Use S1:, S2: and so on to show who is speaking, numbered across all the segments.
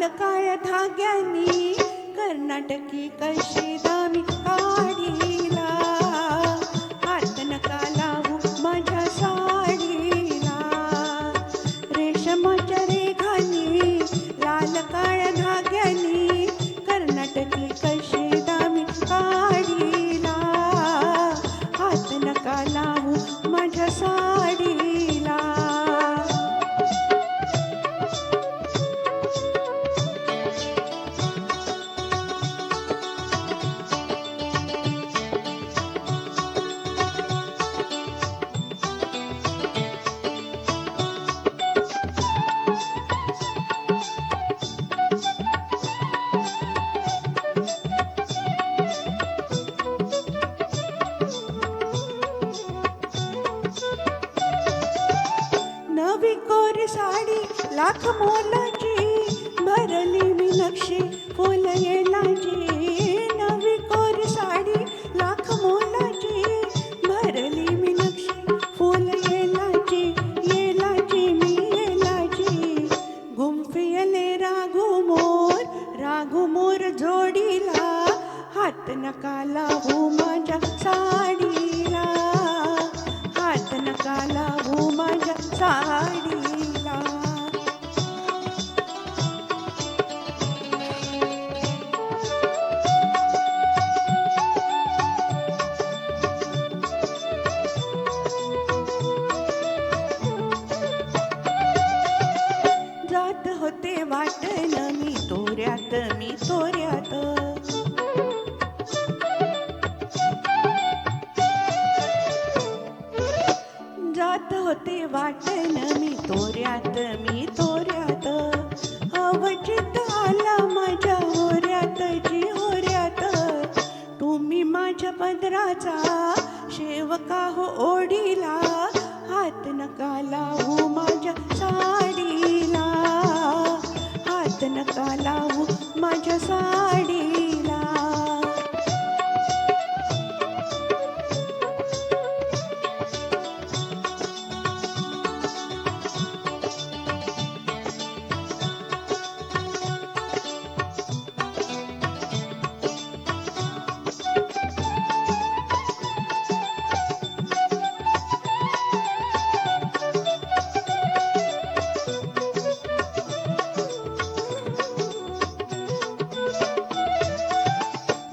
S1: लाल काळ्या धाग्यानी कर्नाटकी कशी दामी काढीला हात नका लावू माझ्या साडीला रेशमाच्या रेघानी लाल काळ्या धाग्यानी कर्नाटकी कशी दामी काढीला हात नका लावू माझ्या साडीला नवी कोरी साडी लाख मोलाची भरली मी नक्षी फुल येलाची नवी कोरी साडी लाख मोलाची भरली मी नक्षी फुल येलाची मी येलाची गुंफियले राघू मोर जोडीला हात नका लावू माझ्या साडीला हात नका लावू माझ्या साडीला जात होते वाटण मी तोऱ्यात जात होते वाटण मी तोऱ्यात अवचित आला माझ्या होऱ्यात तुम्ही माझ्या पदराचा शेवका हो ओढीला हात नका लावू माझ्या साडीला हात नका लावू माझ्या साडीला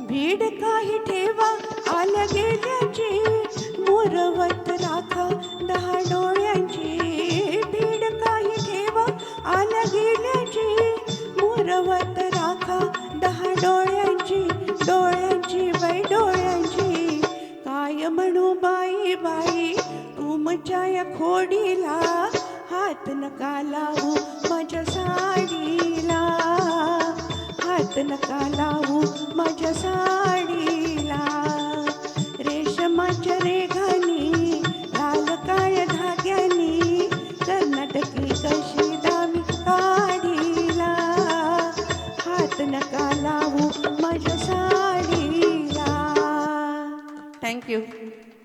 S1: भीड काही ठेवा आल्या गेल्याची मुरवत राखा 10 डोळ्यांची भीड काही ठेवा आल्या गेल्याची मुरवत राखा 10 डोळ्यांची बाई डोळ्यांची काय म्हणू बाई तुमच्या या खोडीला हात नका लावू माझ्या साडीला हात नका लावू माझ्या साडीला रेशमाच्या रेघानी लाल काळ्या धाग्यानी कर्नाटकी कशी दामी काढीला हात नका लावू माझ्या साडीला. थँक्यू.